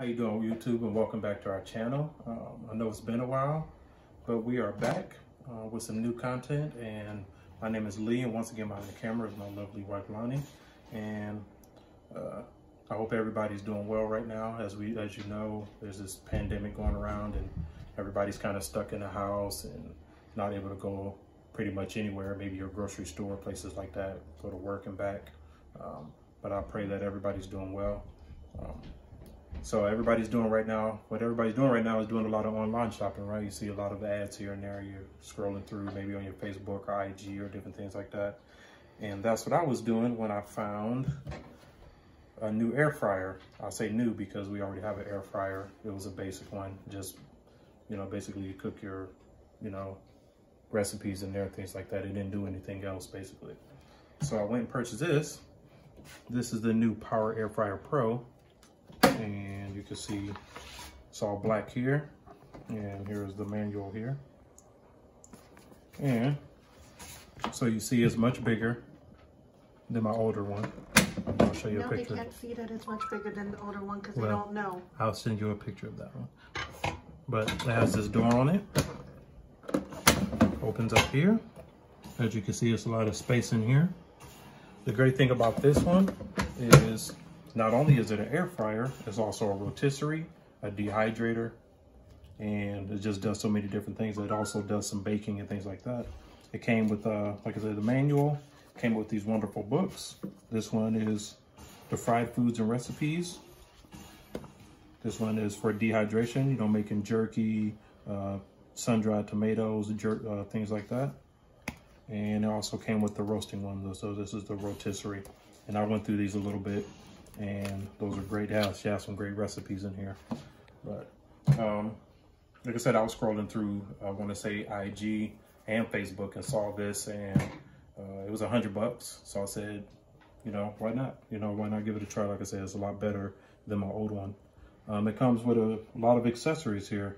How you doing, YouTube, and welcome back to our channel. I know it's been a while, but we are back with some new content. And my name is Lee, and once again behind the camera is my lovely wife Lonnie. And I hope everybody's doing well right now. As you know, there's this pandemic going around, and everybody's kind of stuck in the house and not able to go pretty much anywhere. Maybe your grocery store, places like that, go to work and back. But I pray that everybody's doing well. So everybody's doing right now, what everybody's doing right now is doing a lot of online shopping, right? You see a lot of ads here and there. You're scrolling through maybe on your Facebook or IG or different things like that. And that's what I was doing when I found a new air fryer. I'll say new because we already have an air fryer. It was a basic one. Just, basically you cook your, recipes in there, things like that. It didn't do anything else basically. So I went and purchased this. This is the new Power Air Fryer Pro. And you can see it's all black here, and here's the manual here. And so you see it's much bigger than my older one. I'll show you a picture. They can't see that it's much bigger than the older one because they don't know. I'll send you a picture of that one. But it has this door on it. Opens up here. As you can see, there's a lot of space in here. The great thing about this one is not only is it an air fryer, it's also a rotisserie, a dehydrator, and it just does so many different things. It also does some baking and things like that. It came with, like I said, the manual, came with these wonderful books. This one is the fried foods and recipes. This one is for dehydration, making jerky, sun-dried tomatoes, things like that. And it also came with the roasting one, so this is the rotisserie. And I went through these a little bit, and those are great. She has some great recipes in here. But like I said, I was scrolling through, I want to say IG and Facebook, and saw this, and it was $100. So I said, why not? Why not give it a try? Like I said, it's a lot better than my old one. It comes with a lot of accessories here,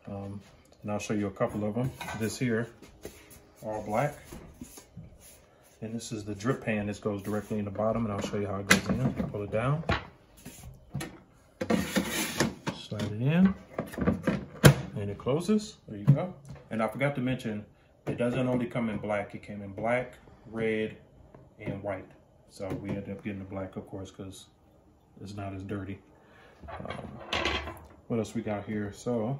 and I'll show you a couple of them. This here, all black. And this is the drip pan. This goes directly in the bottom, and I'll show you how it goes in. I pull it down, slide it in, and it closes. There you go. And I forgot to mention, it doesn't only come in black. It came in black, red, and white. So we ended up getting the black, of course, because it's not as dirty. What else we got here? So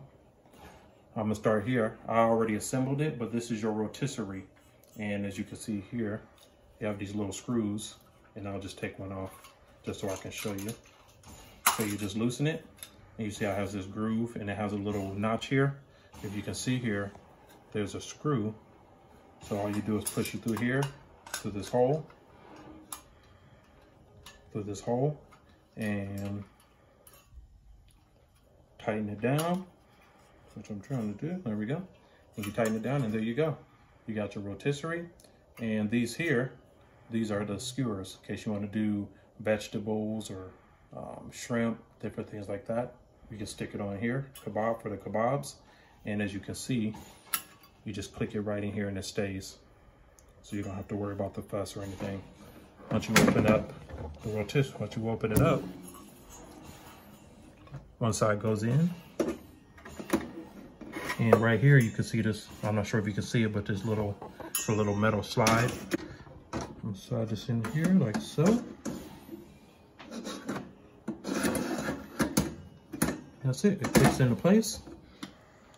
I'm gonna start here. I already assembled it, but this is your rotisserie. And as you can see here, you have these little screws, and I'll just take one off just so I can show you. So you just loosen it, and you see how it has this groove, and it has a little notch here. If you can see here, there's a screw. So all you do is push it through here, through this hole, and tighten it down, which I'm trying to do. There we go. And you tighten it down, and there you go. You got your rotisserie, and these here, these are the skewers in case you want to do vegetables or shrimp, different things like that. You can stick it on here, kebab for the kebabs, and as you can see, you just click it right in here and it stays. So you don't have to worry about the fuss or anything. Once you open up the rotisserie, one side goes in. And right here, you can see this. I'm not sure if you can see it, but this little metal slide. I'm slide this in here like so. That's it. It clicks into place,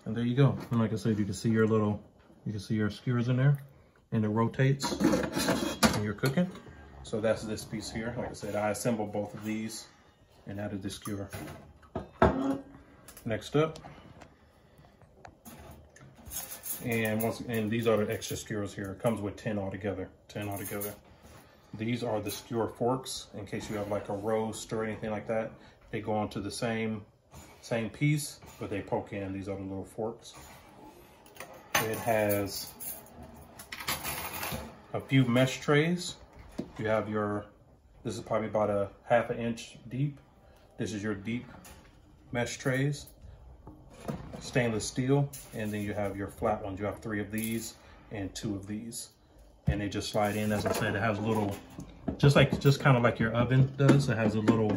and there you go. And like I said, you can see your skewers in there, and it rotates when you're cooking. So that's this piece here. Like I said, I assembled both of these and added the skewer. Next up. And these are the extra skewers here. It comes with 10 altogether. These are the skewer forks in case you have like a roast or anything like that. They go onto the same piece, but they poke in. These are the little forks. It has a few mesh trays. You have this is probably about a ½ inch deep. This is your deep mesh trays. Stainless steel, and then you have your flat ones. You have 3 of these and 2 of these, and they just slide in. As I said, it has a little, just kind of like your oven does. It has a little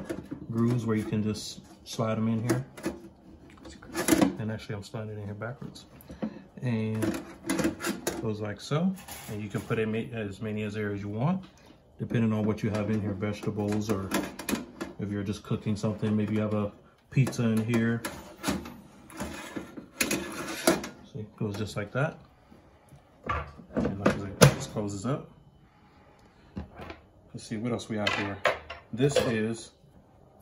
grooves where you can just slide them in here. And actually I'm sliding it in here backwards. And goes like so. And you can put in as many as there as you want, depending on what you have in here, vegetables, or if you're just cooking something, maybe you have a pizza in here. See, it goes just like that. And like it just closes up. Let's see what else we have here. This is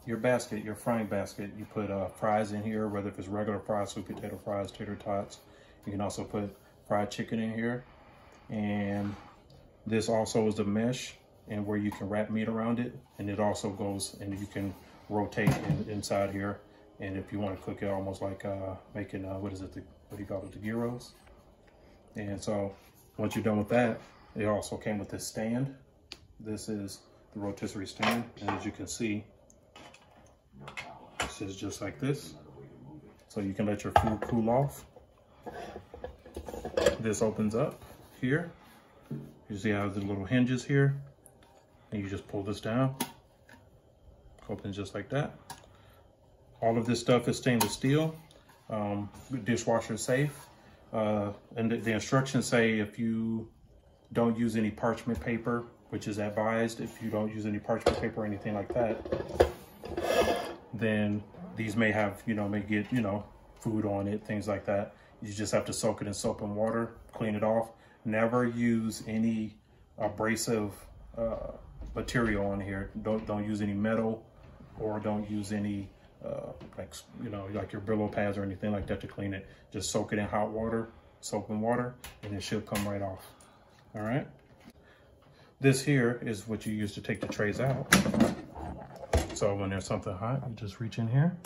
your basket, your frying basket. You put fries in here, whether if it's regular fries, sweet potato fries, tater tots. You can also put fried chicken in here. And this also is a mesh and where you can wrap meat around it. And it also goes, and you can rotate inside here. And if you want to cook it almost like making, what do you call it, the gyros. And so once you're done with that, it also came with this stand. This is the rotisserie stand. And as you can see, this is just like this. So you can let your food cool off. This opens up here. You see how the little hinges here, and you just pull this down. Opens just like that. All of this stuff is stainless steel, dishwasher safe. And the instructions say if you don't use any parchment paper, which is advised, if you don't use any parchment paper or anything like that, then these may have, may get, food on it, things like that. You just have to soak it in soap and water, clean it off. Never use any abrasive material on here. Don't use any metal, or don't use any like your Brillo pads or anything like that to clean it. Just soak it in hot water, soap and water, and it should come right off. All right. This here is what you use to take the trays out. So when there's something hot, you just reach in here.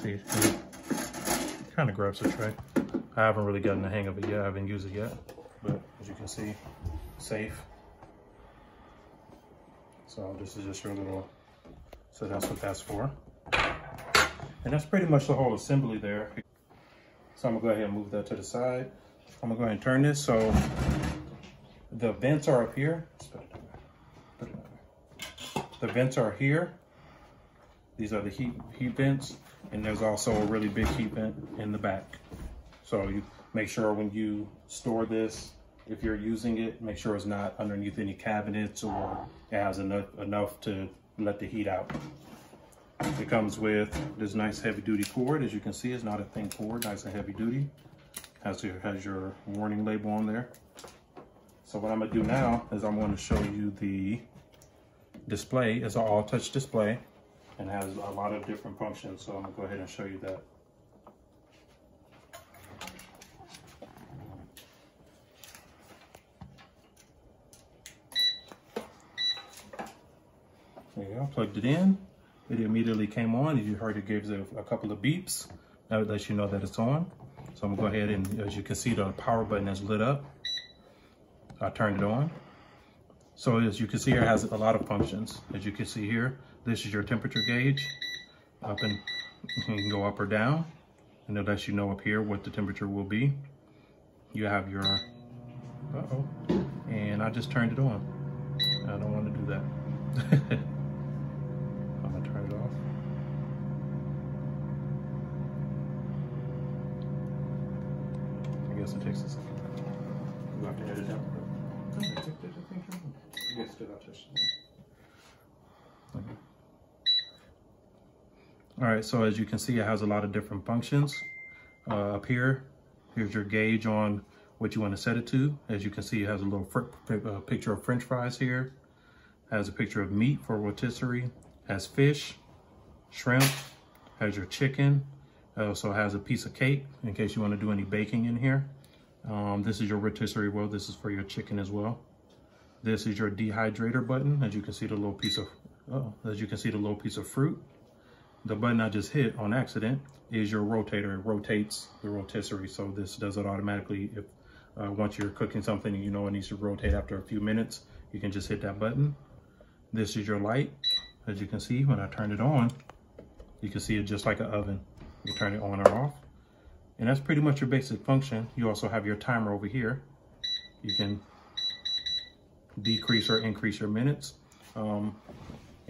See, it kind of grabs the tray. I haven't really gotten the hang of it yet. I haven't used it yet, but as you can see, safe. So this is just your little, so that's what that's for. And that's pretty much the whole assembly there. So I'm gonna go ahead and move that to the side. I'm gonna go ahead and turn this. So the vents are up here. The vents are here. These are the heat vents. And there's also a really big heat vent in the back. So you make sure when you store this, if you're using it, make sure it's not underneath any cabinets or it has enough to let the heat out. It comes with this nice heavy duty cord. As you can see, it's not a thin cord, nice and heavy duty. Has your warning label on there. So what I'm gonna do now is I'm gonna show you the display. It's an all touch display and has a lot of different functions. So I'm gonna go ahead and show you that. There you go, plugged it in. It immediately came on. You heard it gives it a couple of beeps. That lets you know that it's on. So I'm gonna go ahead and, as you can see, the power button is lit up. I turned it on. So as you can see here, it has a lot of functions. As you can see here, this is your temperature gauge. You can go up or down. And it lets you know up here what the temperature will be. You have your, and I just turned it on. I don't want to do that. I'm gonna turn it off. I guess it takes a second. You have to edit it out. You guys still got this. All right, so as you can see, it has a lot of different functions. Up here, here's your gauge on what you want to set it to. As you can see, it has a little picture of French fries here. Has a picture of meat for rotisserie. Has fish, shrimp, has your chicken. It also has a piece of cake in case you want to do any baking in here. This is your rotisserie. Well, this is for your chicken as well. This is your dehydrator button. As you can see, the little piece of fruit. The button I just hit on accident is your rotator. It rotates the rotisserie, so this does it automatically. If once you're cooking something and you know it needs to rotate after a few minutes, you can just hit that button. This is your light. As you can see, when I turn it on, you can see it just like an oven. You turn it on or off. And that's pretty much your basic function. You also have your timer over here. You can decrease or increase your minutes. And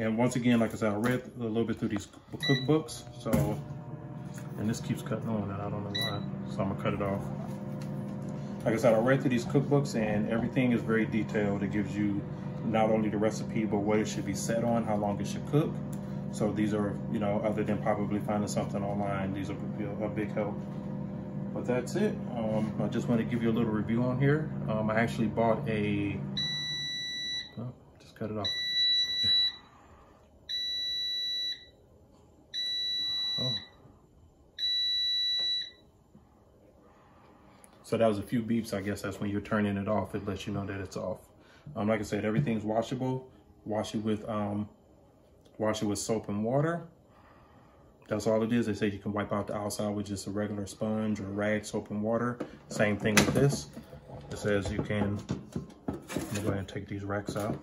And once again, like I said, I read a little bit through these cookbooks. So, and this keeps cutting on and I don't know why. So I'm gonna cut it off. Like I said, I read through these cookbooks and everything is very detailed. It gives you not only the recipe, but what it should be set on, how long it should cook. So these are, you know, other than probably finding something online, these will be a big help. But that's it. I just want to give you a little review on here. I actually bought a, oh, just cut it off. Oh. So that was a few beeps. I guess that's when you're turning it off. It lets you know that it's off. Like I said, everything's washable. Wash it with soap and water. That's all it is. They say you can wipe out the outside with just a regular sponge or rag, soap and water. Same thing with this. It says you can, I'm gonna go ahead and take these racks out.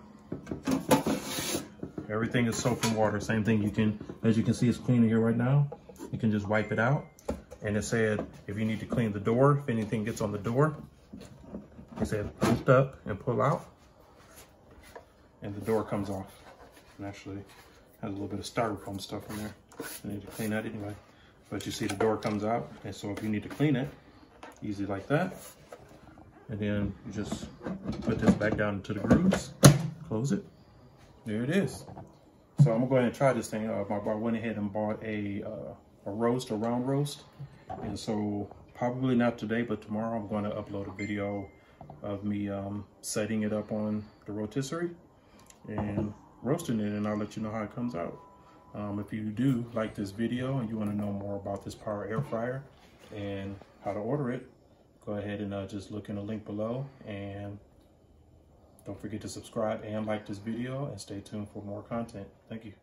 Everything is soap and water. Same thing, you can, as you can see, it's clean in here right now. You can just wipe it out. And it said, if you need to clean the door, if anything gets on the door, it said lift up and pull out, and the door comes off. And actually has a little bit of styrofoam stuff in there. I need to clean that anyway. But you see the door comes out, and so if you need to clean it, easy like that. And then you just put this back down into the grooves, close it. There it is. So I'm gonna go ahead and try this thing. I went ahead and bought a round roast. And so probably not today, but tomorrow I'm going to upload a video of me setting it up on the rotisserie and roasting it, and I'll let you know how it comes out. If you do like this video and you want to know more about this power air fryer and how to order it, go ahead and just look in the link below, and don't forget to subscribe and like this video, and stay tuned for more content. Thank you.